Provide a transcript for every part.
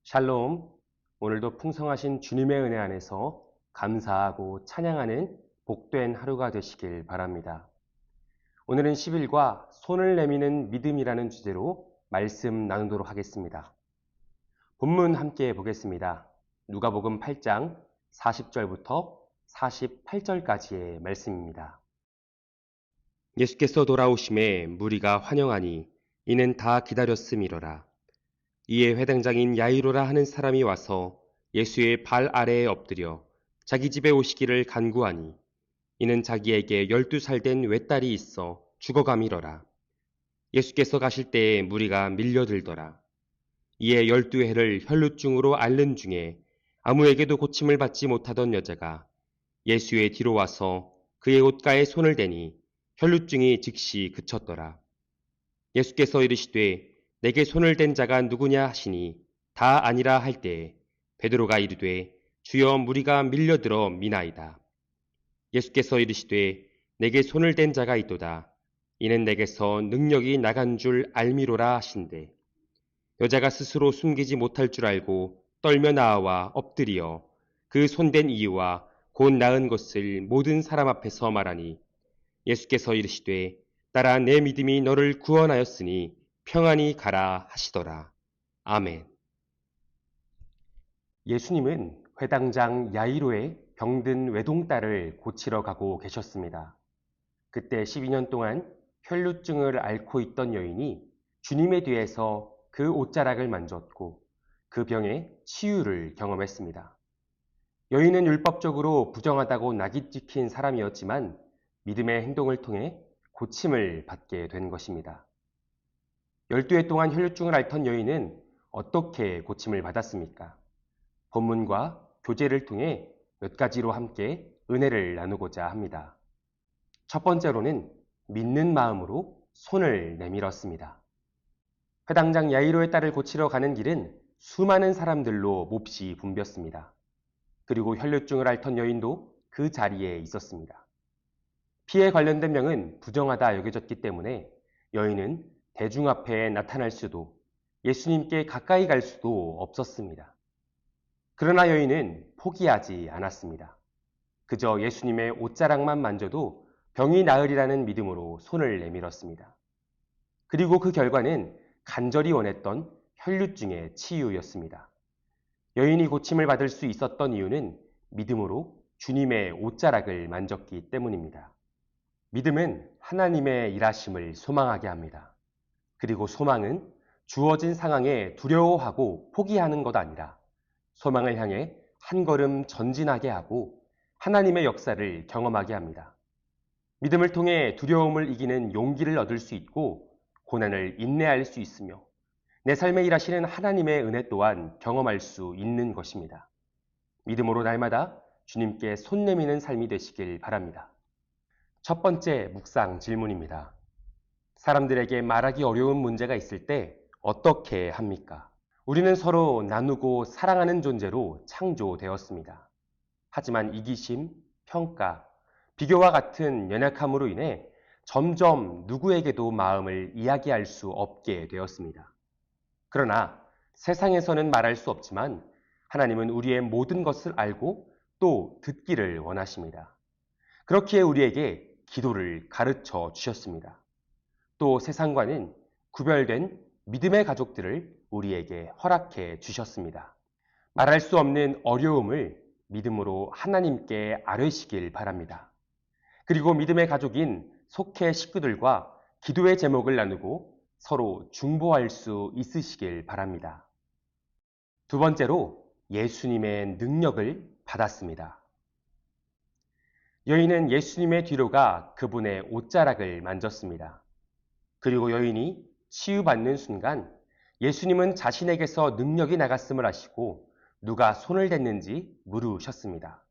샬롬. 오늘도 풍성하신 주님의 은혜 안에서 감사하고 찬양하는 복된 하루가 되시길 바랍니다. 오늘은 10일과 손을 내미는 믿음이라는 주제로 말씀 나누도록 하겠습니다. 본문 함께 보겠습니다. 누가복음 8장 40절부터 48절까지의 말씀입니다. 예수께서 돌아오심에 무리가 환영하니 이는 다 기다렸음이로라. 이에 회당장인 야이로라 하는 사람이 와서 예수의 발 아래에 엎드려 자기 집에 오시기를 간구하니 이는 자기에게 12살 된 외딸이 있어 죽어가미러라. 예수께서 가실 때에 무리가 밀려들더라. 이에 12해를 혈루증으로 앓는 중에 아무에게도 고침을 받지 못하던 여자가 예수의 뒤로 와서 그의 옷가에 손을 대니 혈루증이 즉시 그쳤더라. 예수께서 이르시되 내게 손을 댄 자가 누구냐 하시니 다 아니라 할 때에 베드로가 이르되 주여 무리가 밀려들어 미나이다. 예수께서 이르시되 내게 손을 댄 자가 있도다. 이는 내게서 능력이 나간 줄 알미로라 하신대. 여자가 스스로 숨기지 못할 줄 알고 떨며 나와 엎드리어 그 손댄 이유와 곧 나은 것을 모든 사람 앞에서 말하니 예수께서 이르시되 따라 내 믿음이 너를 구원하였으니 평안히 가라 하시더라. 아멘. 예수님은 회당장 야이로의 병든 외동딸을 고치러 가고 계셨습니다. 그때 12년 동안 혈루증을 앓고 있던 여인이 주님의 뒤에서 그 옷자락을 만졌고 그 병의 치유를 경험했습니다. 여인은 율법적으로 부정하다고 낙이 찍힌 사람이었지만 믿음의 행동을 통해 고침을 받게 된 것입니다. 12해 동안 혈루증을 앓던 여인은 어떻게 고침을 받았습니까? 본문과 교제를 통해 몇 가지로 함께 은혜를 나누고자 합니다. 첫 번째로는 믿는 마음으로 손을 내밀었습니다. 회당장 야이로의 딸을 고치러 가는 길은 수많은 사람들로 몹시 붐볐습니다. 그리고 혈루증을 앓던 여인도 그 자리에 있었습니다. 피에 관련된 병은 부정하다 여겨졌기 때문에 여인은 대중 앞에 나타날 수도 예수님께 가까이 갈 수도 없었습니다. 그러나 여인은 포기하지 않았습니다. 그저 예수님의 옷자락만 만져도 병이 나으리라는 믿음으로 손을 내밀었습니다. 그리고 그 결과는 간절히 원했던 혈루증의 치유였습니다. 여인이 고침을 받을 수 있었던 이유는 믿음으로 주님의 옷자락을 만졌기 때문입니다. 믿음은 하나님의 일하심을 소망하게 합니다. 그리고 소망은 주어진 상황에 두려워하고 포기하는 것 아니라 소망을 향해 한 걸음 전진하게 하고 하나님의 역사를 경험하게 합니다. 믿음을 통해 두려움을 이기는 용기를 얻을 수 있고 고난을 인내할 수 있으며 내 삶에 일하시는 하나님의 은혜 또한 경험할 수 있는 것입니다. 믿음으로 날마다 주님께 손 내미는 삶이 되시길 바랍니다. 첫 번째 묵상 질문입니다. 사람들에게 말하기 어려운 문제가 있을 때 어떻게 합니까? 우리는 서로 나누고 사랑하는 존재로 창조되었습니다. 하지만 이기심, 평가, 비교와 같은 연약함으로 인해 점점 누구에게도 마음을 이야기할 수 없게 되었습니다. 그러나 세상에서는 말할 수 없지만 하나님은 우리의 모든 것을 알고 또 듣기를 원하십니다. 그렇기에 우리에게 기도를 가르쳐 주셨습니다. 또 세상과는 구별된 믿음의 가족들을 우리에게 허락해 주셨습니다. 말할 수 없는 어려움을 믿음으로 하나님께 아뢰시길 바랍니다. 그리고 믿음의 가족인 속해 식구들과 기도의 제목을 나누고 서로 중보할 수 있으시길 바랍니다. 두 번째로 예수님의 능력을 받았습니다. 여인은 예수님의 뒤로가 그분의 옷자락을 만졌습니다. 그리고 여인이 치유받는 순간 예수님은 자신에게서 능력이 나갔음을 아시고 누가 손을 댔는지 물으셨습니다.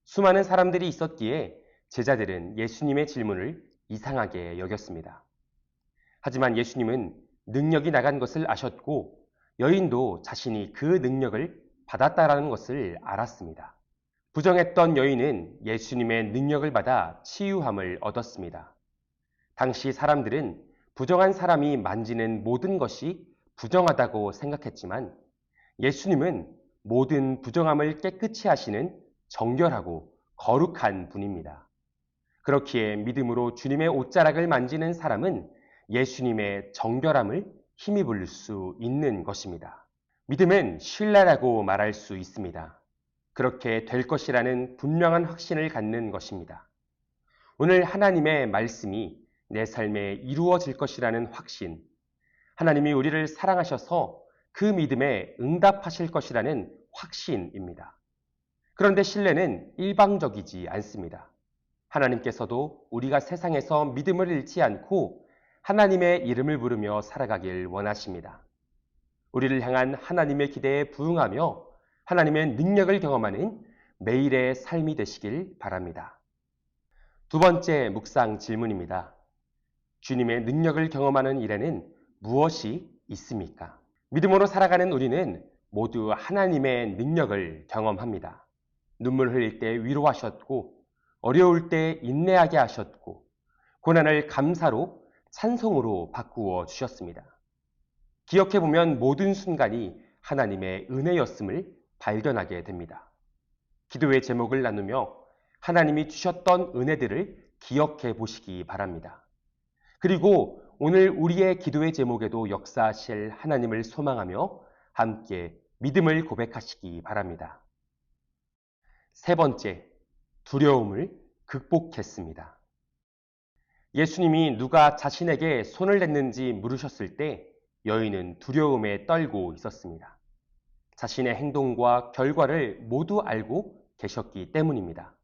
수많은 사람들이 있었기에 제자들은 예수님의 질문을 이상하게 여겼습니다. 하지만 예수님은 능력이 나간 것을 아셨고 여인도 자신이 그 능력을 받았다라는 것을 알았습니다. 부정했던 여인은 예수님의 능력을 받아 치유함을 얻었습니다. 당시 사람들은 부정한 사람이 만지는 모든 것이 부정하다고 생각했지만 예수님은 모든 부정함을 깨끗이 하시는 정결하고 거룩한 분입니다. 그렇기에 믿음으로 주님의 옷자락을 만지는 사람은 예수님의 정결함을 힘입을 수 있는 것입니다. 믿음은 신뢰라고 말할 수 있습니다. 그렇게 될 것이라는 분명한 확신을 갖는 것입니다. 오늘 하나님의 말씀이 내 삶에 이루어질 것이라는 확신, 하나님이 우리를 사랑하셔서 그 믿음에 응답하실 것이라는 확신입니다. 그런데 신뢰는 일방적이지 않습니다. 하나님께서도 우리가 세상에서 믿음을 잃지 않고 하나님의 이름을 부르며 살아가길 원하십니다. 우리를 향한 하나님의 기대에 부응하며 하나님의 능력을 경험하는 매일의 삶이 되시길 바랍니다. 두 번째 묵상 질문입니다. 주님의 능력을 경험하는 일에는 무엇이 있습니까? 믿음으로 살아가는 우리는 모두 하나님의 능력을 경험합니다. 눈물 흘릴 때 위로하셨고, 어려울 때 인내하게 하셨고, 고난을 감사로 찬송으로 바꾸어 주셨습니다. 기억해보면 모든 순간이 하나님의 은혜였음을 발견하게 됩니다. 기도의 제목을 나누며 하나님이 주셨던 은혜들을 기억해 보시기 바랍니다. 그리고 오늘 우리의 기도의 제목에도 역사하실 하나님을 소망하며 함께 믿음을 고백하시기 바랍니다. 세 번째, 두려움을 극복했습니다. 예수님이 누가 자신에게 손을 댔는지 물으셨을 때 여인은 두려움에 떨고 있었습니다. 자신의 행동과 결과를 모두 알고 계셨기 때문입니다.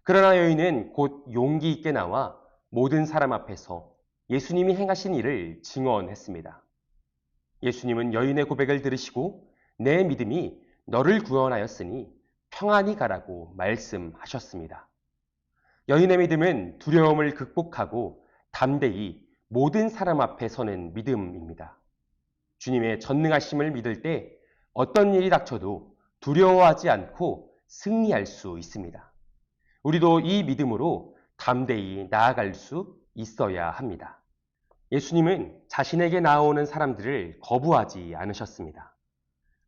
그러나 여인은 곧 용기 있게 나와 모든 사람 앞에서 예수님이 행하신 일을 증언했습니다. 예수님은 여인의 고백을 들으시고 내 믿음이 너를 구원하였으니 평안히 가라고 말씀하셨습니다. 여인의 믿음은 두려움을 극복하고 담대히 모든 사람 앞에 서는 믿음입니다. 주님의 전능하심을 믿을 때 어떤 일이 닥쳐도 두려워하지 않고 승리할 수 있습니다. 우리도 이 믿음으로 담대히 나아갈 수 있어야 합니다. 예수님은 자신에게 나아오는 사람들을 거부하지 않으셨습니다.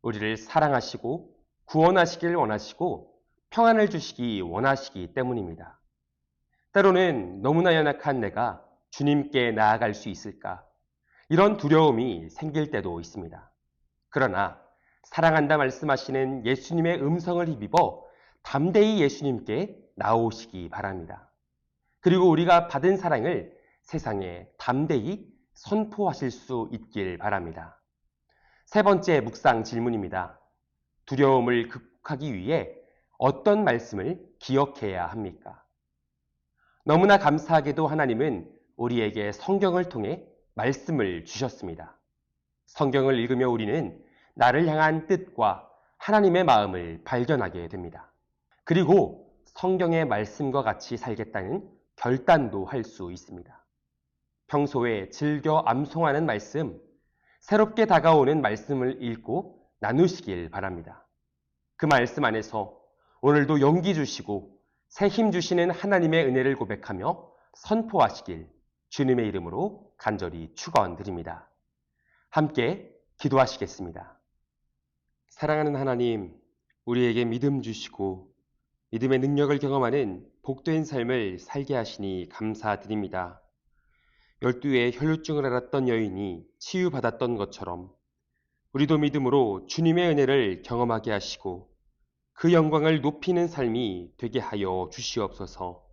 우리를 사랑하시고 구원하시길 원하시고 평안을 주시기 원하시기 때문입니다. 때로는 너무나 연약한 내가 주님께 나아갈 수 있을까? 이런 두려움이 생길 때도 있습니다. 그러나 사랑한다 말씀하시는 예수님의 음성을 힘입어 담대히 예수님께 나오시기 바랍니다. 그리고 우리가 받은 사랑을 세상에 담대히 선포하실 수 있길 바랍니다. 세 번째 묵상 질문입니다. 두려움을 극복하기 위해 어떤 말씀을 기억해야 합니까? 너무나 감사하게도 하나님은 우리에게 성경을 통해 말씀을 주셨습니다. 성경을 읽으며 우리는 나를 향한 뜻과 하나님의 마음을 발견하게 됩니다. 그리고 성경의 말씀과 같이 살겠다는 결단도 할 수 있습니다. 평소에 즐겨 암송하는 말씀, 새롭게 다가오는 말씀을 읽고 나누시길 바랍니다. 그 말씀 안에서 오늘도 용기 주시고 새 힘 주시는 하나님의 은혜를 고백하며 선포하시길 주님의 이름으로 간절히 축원드립니다. 함께 기도하시겠습니다. 사랑하는 하나님, 우리에게 믿음 주시고 믿음의 능력을 경험하는 복된 삶을 살게 하시니 감사드립니다. 12의 혈루증을 앓았던 여인이 치유받았던 것처럼 우리도 믿음으로 주님의 은혜를 경험하게 하시고 그 영광을 높이는 삶이 되게 하여 주시옵소서.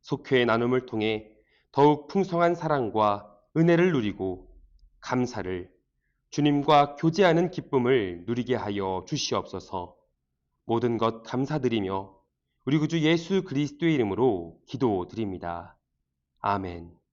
속회의 나눔을 통해 더욱 풍성한 사랑과 은혜를 누리고 감사를, 주님과 교제하는 기쁨을 누리게 하여 주시옵소서. 모든 것 감사드리며 우리 구주 예수 그리스도의 이름으로 기도드립니다. 아멘.